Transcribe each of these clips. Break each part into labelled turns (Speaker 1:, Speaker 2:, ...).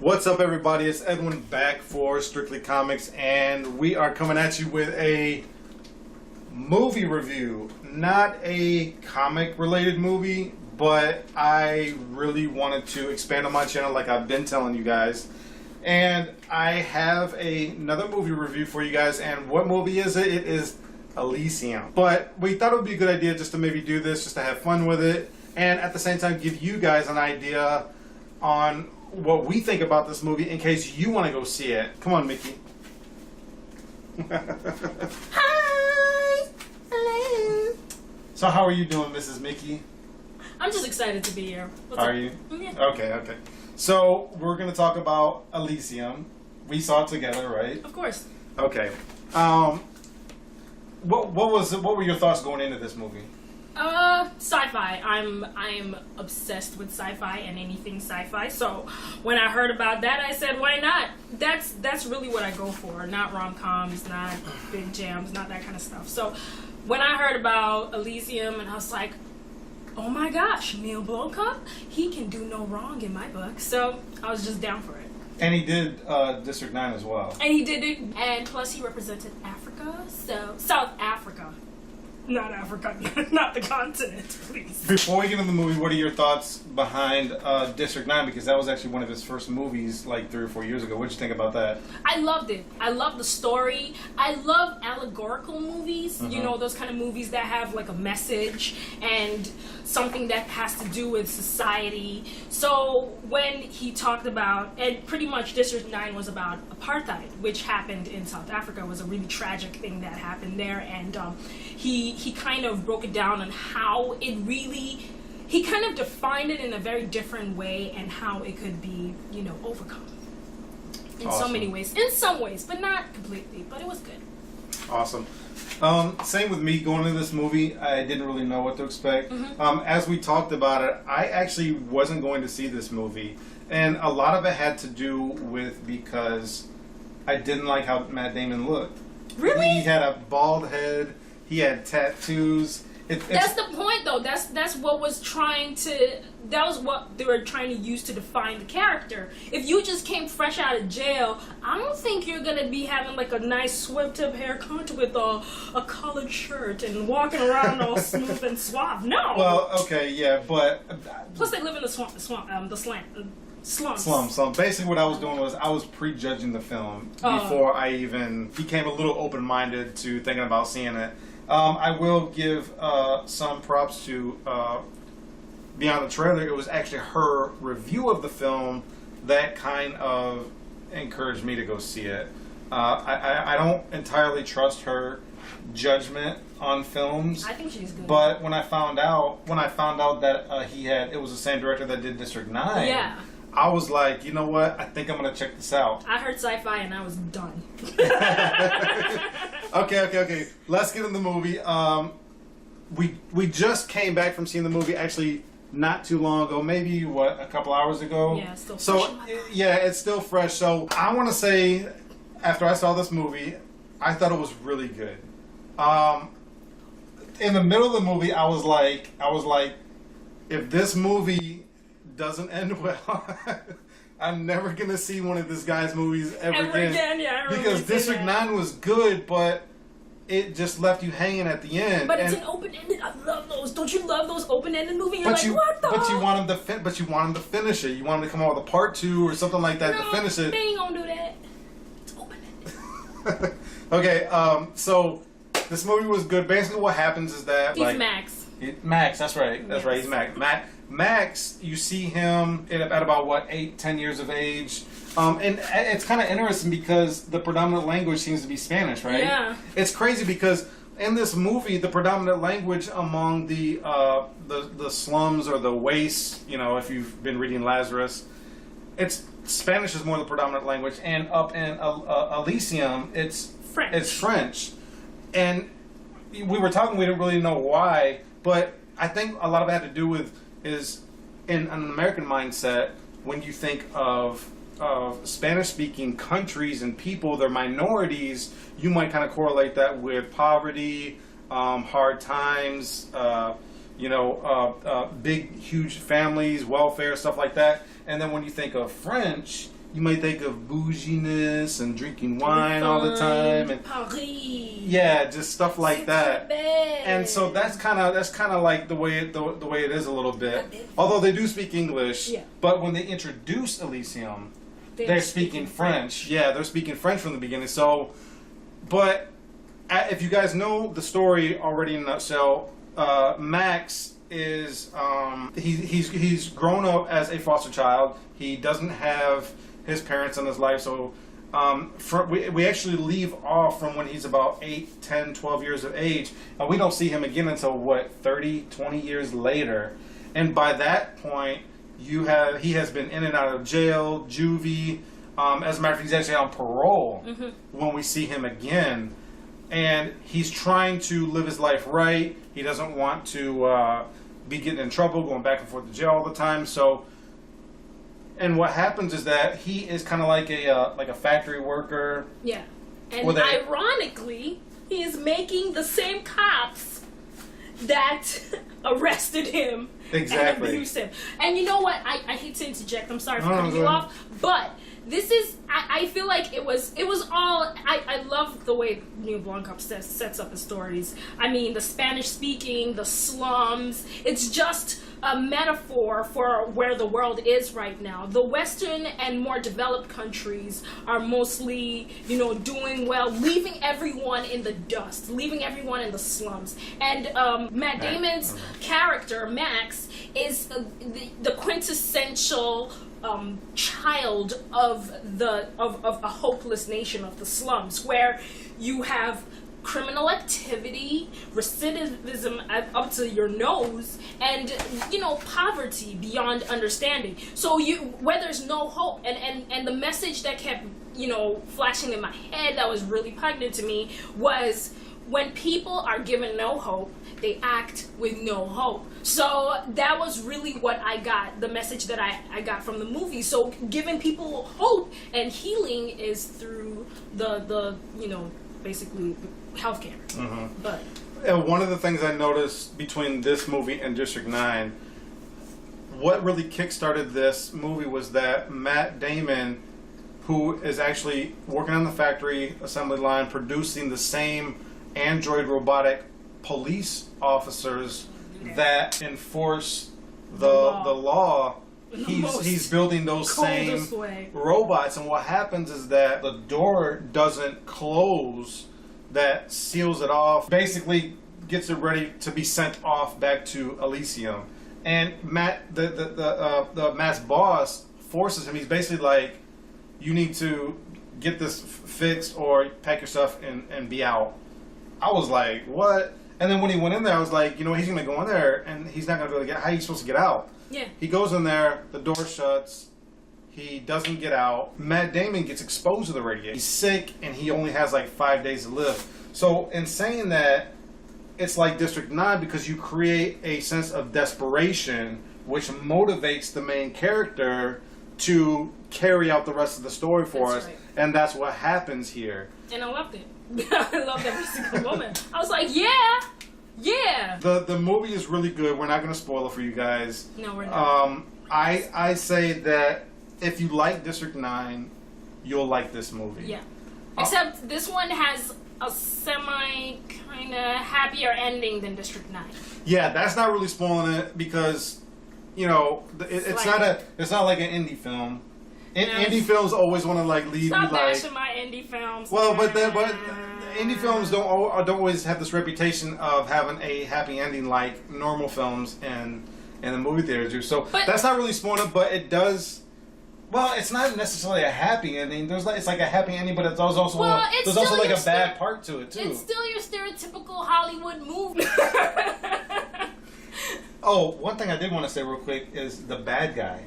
Speaker 1: What's up, everybody? It's Edwin back for Strictly Comics, and we are coming at you with a movie review. Not a comic-related movie, but I really wanted to expand on my channel like I've been telling you guys. And I have another movie review for you guys, and what movie is it? It is Elysium. But we thought it would be a good idea just to maybe do this, just to have fun with it, and at the same time give you guys an idea on what we think about this movie in case you want to go see it. Come on, Mikie.
Speaker 2: Hi! Hello!
Speaker 1: So how are you doing, Mrs. Mikie?
Speaker 2: I'm just excited to be here. What's
Speaker 1: Are
Speaker 2: up?
Speaker 1: you?
Speaker 2: Yeah.
Speaker 1: Okay. So we're going to talk about Elysium. We saw it together, right?
Speaker 2: Of course.
Speaker 1: Okay. What were your thoughts going into this movie?
Speaker 2: Sci-fi. I'm obsessed with sci-fi and anything sci-fi. So when I heard about that, I said, why not? That's really what I go for. Not rom-coms, not big jams, not that kind of stuff. So when I heard about Elysium, and I was like, oh my gosh, Neill Blomkamp, he can do no wrong in my book. So I was just down for it.
Speaker 1: And he did District 9 as well.
Speaker 2: And he did it, and plus he represented Africa, so South Africa. Not Africa, not the continent, please.
Speaker 1: Before we get into the movie, what are your thoughts behind District 9? Because that was actually one of his first movies like 3 or 4 years ago. What did you think about that?
Speaker 2: I loved it. I love the story. I love allegorical movies.
Speaker 1: Mm-hmm.
Speaker 2: You know, those kind of movies that have like a message and something that has to do with society. So when he talked about, and pretty much District 9 was about apartheid, which happened in South Africa. It was a really tragic thing that happened there, and he kind of broke it down on how it really, he kind of defined it in a very different way and how it could be, you know, overcome in so many ways. In some ways, but not completely, but it was good.
Speaker 1: Awesome. Same with me going into this movie. I didn't really know what to expect.
Speaker 2: Mm-hmm.
Speaker 1: As we talked about it, I actually wasn't going to see this movie. And a lot of it had to do with because I didn't like how Matt Damon looked.
Speaker 2: Really?
Speaker 1: He had a bald head. He had tattoos.
Speaker 2: That's the point, though. That's what was trying to. That was what they were trying to use to define the character. If you just came fresh out of jail, I don't think you're gonna be having like a nice swept-up haircut with a collared shirt and walking around all smooth and suave. No.
Speaker 1: Well, okay, yeah, but
Speaker 2: Plus, they live in the slums.
Speaker 1: slum. Basically, what I was doing was I was prejudging the film before I even became a little open-minded to thinking about seeing it. I will give some props to beyond the trailer. It was actually her review of the film that kind of encouraged me to go see it. I don't entirely trust her judgment on films.
Speaker 2: I think she's good.
Speaker 1: But when I found out that it was the same director that did District 9.
Speaker 2: Yeah.
Speaker 1: I was like, you know what? I think I'm gonna check this out.
Speaker 2: I heard sci-fi and I was done.
Speaker 1: Okay. Let's get in the movie. We just came back from seeing the movie actually not too long ago, maybe a couple hours ago.
Speaker 2: Yeah, it's still fresh.
Speaker 1: It's still fresh. So I want to say, after I saw this movie, I thought it was really good. In the middle of the movie, I was like, if this movie doesn't end well, I'm never gonna see one of this guy's movies ever again.
Speaker 2: Yeah,
Speaker 1: because District 9 was good, but it just left you hanging at the end.
Speaker 2: But it's an open-ended. I love those. Don't you love those open-ended movies? You're like, what the?
Speaker 1: But you want him to finish it. You want him to come out with a part 2 or something like that to finish it.
Speaker 2: They ain't gonna do that. It's open-ended.
Speaker 1: Okay, so this movie was good. Basically, what happens is that
Speaker 2: He's Max.
Speaker 1: Max, that's right. That's right. He's Max. Max, you see him at about 8-10 years of age. And it's kind of interesting because the predominant language seems to be Spanish, right?
Speaker 2: Yeah.
Speaker 1: It's crazy because in this movie, the predominant language among the slums or the wastes, you know, if you've been reading Lazarus, it's Spanish is more the predominant language, and up in Elysium, it's
Speaker 2: French.
Speaker 1: It's French, and we were talking. We didn't really know why, but I think a lot of it had to do with is in an American mindset when you think of Spanish-speaking countries and people, they're minorities, you might kind of correlate that with poverty, hard times, big, huge families, welfare, stuff like that. And then when you think of French, you might think of bouginess and drinking wine all the time, and
Speaker 2: Paris.
Speaker 1: yeah, just stuff like that.
Speaker 2: Bed.
Speaker 1: And so that's kind of like the way it is a little bit. Although they do speak English,
Speaker 2: Yeah.
Speaker 1: but when they introduce Elysium, they're speaking French. Yeah, they're speaking French from the beginning. So, but if you guys know the story already in a nutshell, Max is he's grown up as a foster child. He doesn't have his parents in his life, so we actually leave off from when he's about 8, 10, 12 years of age, and we don't see him again until 30, 20 years later. And by that point, he has been in and out of jail, juvie. As a matter of fact, he's actually on parole when we see him again. And he's trying to live his life right. He doesn't want to be getting in trouble, going back and forth to jail all the time. So, and what happens is that he is kind of like a factory worker.
Speaker 2: Yeah, and ironically, he is making the same cops that arrested him
Speaker 1: exactly.
Speaker 2: and abused him. And you know what? I hate to interject. I'm sorry for cutting you off, but this is. I feel like it was all. I love the way Neill Blomkamp sets up his stories. I mean, the Spanish speaking, the slums. It's just a metaphor for where the world is right now. The Western and more developed countries are mostly, doing well, leaving everyone in the dust, leaving everyone in the slums. And Matt Damon's character, Max, is the quintessential child of a hopeless nation of the slums, where you have criminal activity, recidivism up to your nose, and poverty beyond understanding. So where there's no hope, and the message that kept flashing in my head that was really poignant to me was, when people are given no hope, they act with no hope. So that was really what I got, the message that I got from the movie. So giving people hope and healing is through the basically healthcare. But
Speaker 1: one of the things I noticed between this movie and District 9, what really kickstarted this movie was that Matt Damon, who is actually working on the factory assembly line, producing the same android robotic police officers that enforce the law. He's building those same robots, and what happens is that the door doesn't close that seals it off, basically gets it ready to be sent off back to Elysium. And Matt, the Matt's boss, forces him. He's basically like, you need to get this fixed or pack your stuff and be out. I was like, what? And then when he went in there, I was like, he's going to go in there and he's not going to be able to get, how are you supposed to get out?
Speaker 2: Yeah.
Speaker 1: He goes in there, the door shuts, he doesn't get out. Matt Damon gets exposed to the radiation. He's sick and he only has like 5 days to live. So in saying that, it's like District 9 because you create a sense of desperation which motivates the main character to carry out the rest of the story for us. Right. And that's what happens here.
Speaker 2: And I loved it. I loved every single moment. I was like, yeah.
Speaker 1: The movie is really good. We're not going to spoil it for you guys.
Speaker 2: No, we're not.
Speaker 1: I say that if you like District 9, you'll like this movie.
Speaker 2: Yeah. Except this one has a semi kind of happier ending than District 9. Yeah,
Speaker 1: that's not really spoiling it because it's not like an indie film. Indie films always want to leave you like.
Speaker 2: Stop bashing my indie films.
Speaker 1: Well, but indie films don't always have this reputation of having a happy ending like normal films and the movie theaters do. So that's not really spoiling it, but it does. Well, it's not necessarily a happy ending. It's like a happy ending, but there's also like a bad part to it too.
Speaker 2: It's still your stereotypical Hollywood movie.
Speaker 1: Oh, one thing I did want to say real quick is the bad guy.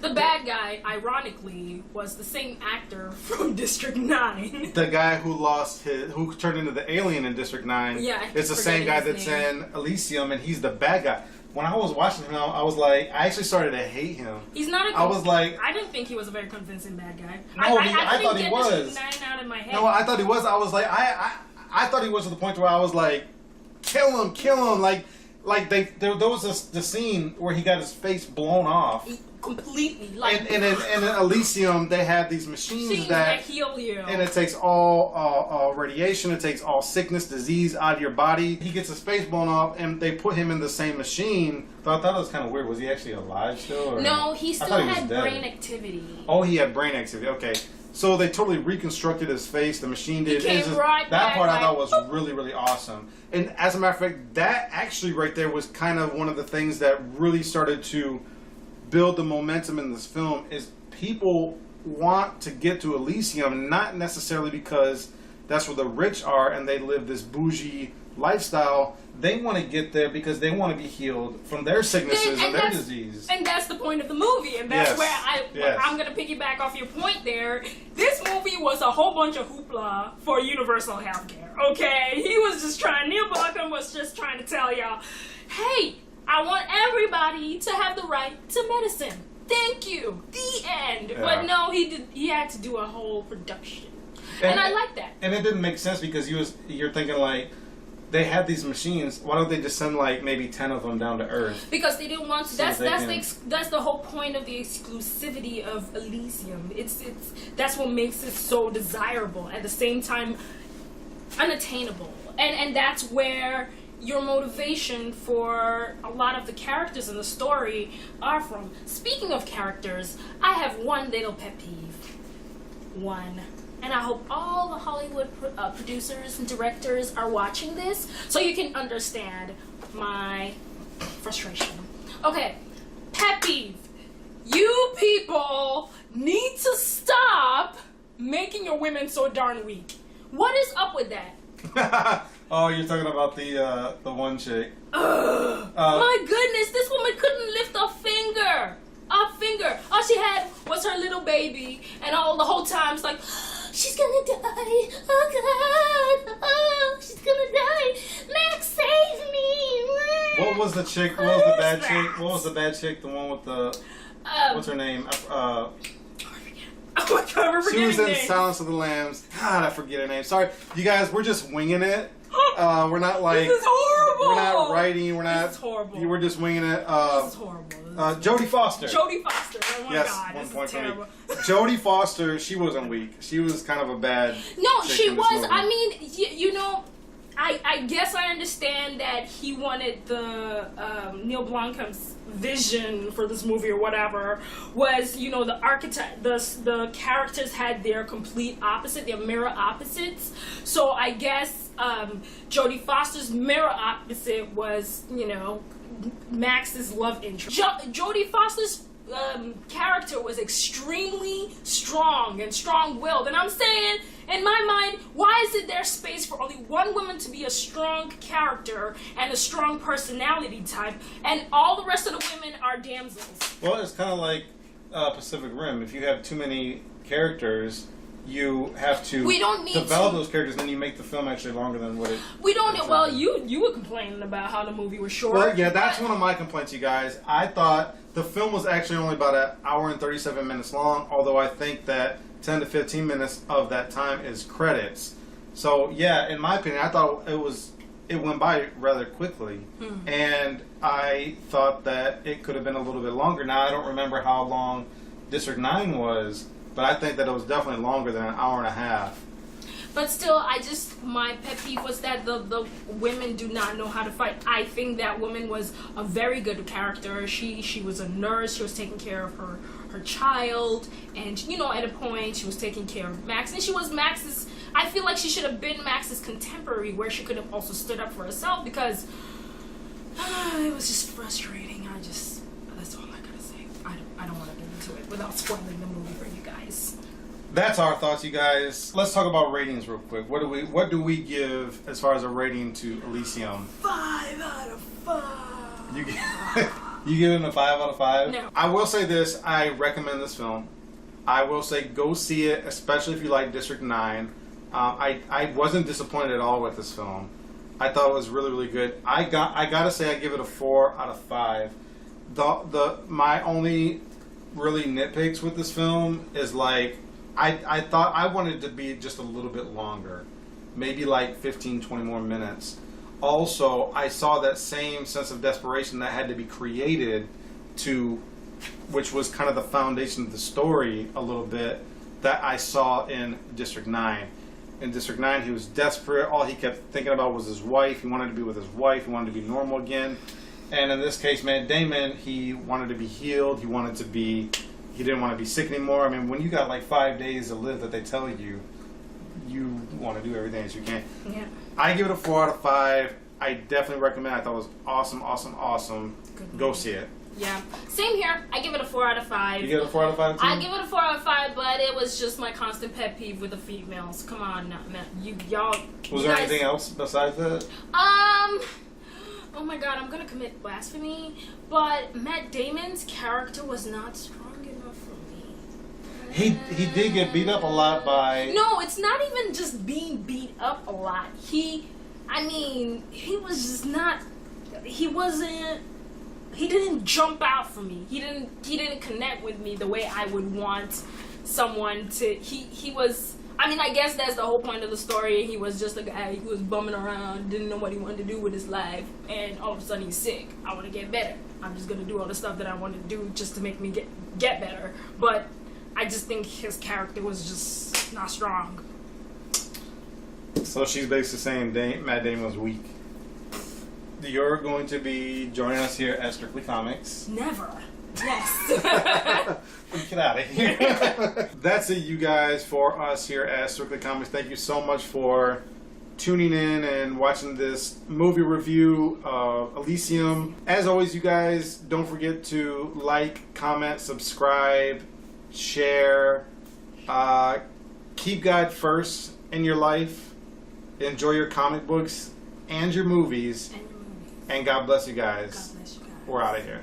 Speaker 2: The bad guy, ironically, was the same actor from District 9.
Speaker 1: The guy who turned into the alien in District 9.
Speaker 2: Yeah,
Speaker 1: it's the same guy that's in Elysium, and he's the bad guy. When I was watching him, I was like, I actually started to hate him.
Speaker 2: He's not a.
Speaker 1: I was like,
Speaker 2: I didn't think he was a very convincing bad guy.
Speaker 1: No, I thought he was.
Speaker 2: District 9 out in my head.
Speaker 1: No, I thought he was. I was like, I thought he was to the point where I was like, kill him, like. like there was the scene where he got his face blown off.
Speaker 2: Completely, like,
Speaker 1: and in Elysium, they have these machines that
Speaker 2: heal you,
Speaker 1: and it takes all radiation, it takes all sickness, disease out of your body. He gets his face blown off, and they put him in the same machine. So I thought it was kind of weird. Was he actually alive still? Or?
Speaker 2: No, he still had brain activity.
Speaker 1: Oh, he had brain activity. Okay, so they totally reconstructed his face. The machine did. That part I thought was really, really awesome. And as a matter of fact, that actually right there was kind of one of the things that really started to build the momentum in this film. Is people want to get to Elysium not necessarily because that's where the rich are and they live this bougie lifestyle. They want to get there because they want to be healed from their sicknesses and their disease.
Speaker 2: And that's the point of the movie. And that's where I'm going to piggyback off your point there. This movie was a whole bunch of hoopla for universal healthcare. Okay? Neill Blomkamp was just trying to tell y'all, hey, I want everybody to have the right to medicine. Thank you. The end. Yeah. But no, he had to do a whole production. And I like that.
Speaker 1: And it didn't make sense because you're thinking like, they had these machines. Why don't they just send like maybe 10 of them down to Earth?
Speaker 2: Because they didn't want to. That's the whole point of the exclusivity of Elysium. That's what makes it so desirable. At the same time, unattainable. And that's where your motivation for a lot of the characters in the story are from. Speaking of characters, I have one little pet peeve. One. And I hope all the Hollywood producers and directors are watching this so you can understand my frustration. Okay, pet peeve. You people need to stop making your women so darn weak. What is up with that?
Speaker 1: Oh, you're talking about the one chick.
Speaker 2: My goodness, this woman couldn't lift a finger. All she had was her little baby, and the whole time it's like, she's gonna die. Oh God. Oh, she's gonna die. Max, save me.
Speaker 1: What was the chick? What was the bad chick? What was the bad chick? The one with the what's her name? She was in Silence of the Lambs. God, I forget her name. Sorry, you guys. We're just winging it. We're not like.
Speaker 2: This is horrible.
Speaker 1: We're not writing. We're not.
Speaker 2: This is horrible.
Speaker 1: We're just winging it.
Speaker 2: This is horrible.
Speaker 1: Jodie Foster.
Speaker 2: Jodie Foster. Oh my
Speaker 1: yes,
Speaker 2: God.
Speaker 1: 1 point for me. Jodie Foster. She wasn't weak. She was kind of a bad.
Speaker 2: No, she was. I mean, you know, I guess I understand that he wanted the Neill Blomkamp's vision for this movie or whatever was, you know, the archetype, the characters had their complete opposite, their mirror opposites. So I guess Jodie Foster's mirror opposite was, you know, Max's love interest. Jodie Foster's character was extremely strong and strong-willed, and I'm saying, in my mind, why is it there's space for only one woman to be a strong character and a strong personality type, and all the rest of the women are damsels?
Speaker 1: Well, it's kind of like Pacific Rim. If you have too many characters, you have to develop those characters, and then you make the film actually longer than what it.
Speaker 2: We don't. Well, you were complaining about how the movie was short.
Speaker 1: Well, yeah, that's one of my complaints, you guys. I thought the film was actually only about an hour and 37 minutes long, although I think that 10 to 15 minutes of that time is credits. So yeah, in my opinion, I thought it went by rather quickly, and I thought that it could have been a little bit longer. Now I don't remember how long District 9 was. But I think that it was definitely longer than an hour and a half.
Speaker 2: But still, my pet peeve was that the women do not know how to fight. I think that woman was a very good character. She was a nurse. She was taking care of her child. And, you know, at a point, she was taking care of Max. And she was Max's... I feel like she should have been Max's contemporary, where she could have also stood up for herself, because it was just frustrating. That's all I gotta say. I don't want to get into it without spoiling the movie for you guys.
Speaker 1: That's our thoughts, you guys. Let's talk about ratings real quick. What do we give as far as a rating to Elysium?
Speaker 2: 5 out of 5.
Speaker 1: You give it a 5 out of 5?
Speaker 2: No.
Speaker 1: I will say this. I recommend this film. I will say go see it, especially if you like District 9. I wasn't disappointed at all with this film. I thought it was really, really good. I gotta say I give it a 4 out of 5. My only really nitpicks with this film is like I thought I wanted it to be just a little bit longer, maybe like 15-20 more minutes. also I saw that same sense of desperation that had to be created to, which was kind of the foundation of the story a little bit, that I saw in District 9. In District 9, he was desperate. All he kept thinking about was his wife. He wanted to be with his wife. He wanted to be normal again. And in this case, Matt Damon, he wanted to be healed. He didn't want to be sick anymore. I mean, when you got like 5 days to live that they tell you, you want to do everything as you can.
Speaker 2: Yeah.
Speaker 1: I give it a 4 out of 5. I definitely recommend it. I thought it was awesome, awesome, awesome. Go see it.
Speaker 2: Yeah. Same here. I give it a 4 out of 5.
Speaker 1: You give it a 4 out of 5 too?
Speaker 2: I give it a 4 out of 5, but it was just my constant pet peeve with the females. Come on, now, man. Y'all.
Speaker 1: Was there anything else besides that?
Speaker 2: Oh my god, I'm gonna commit blasphemy, but Matt Damon's character was not strong enough for me.
Speaker 1: He did get beat up a lot by...
Speaker 2: No, it's not even just being beat up a lot. He was just not... He didn't jump out for me. He didn't connect with me the way I would want someone to... He was... I mean, I guess that's the whole point of the story. He was just a guy who was bumming around, didn't know what he wanted to do with his life, and all of a sudden he's sick. I want to get better. I'm just going to do all the stuff that I want to do just to make me get better. But I just think his character was just not strong.
Speaker 1: So she's basically saying Matt Damon was weak. You're going to be joining us here at StrictlyComiX.
Speaker 2: Never. Yes.
Speaker 1: Get out of here. That's it, you guys, for us here at StrictlyComiX. Thank you so much for tuning in and watching this movie review of Elysium. As always, you guys, don't forget to like, comment, subscribe, share. Keep God first in your life. Enjoy your comic books and your movies. And God bless you guys.
Speaker 2: God bless you guys.
Speaker 1: We're out of here.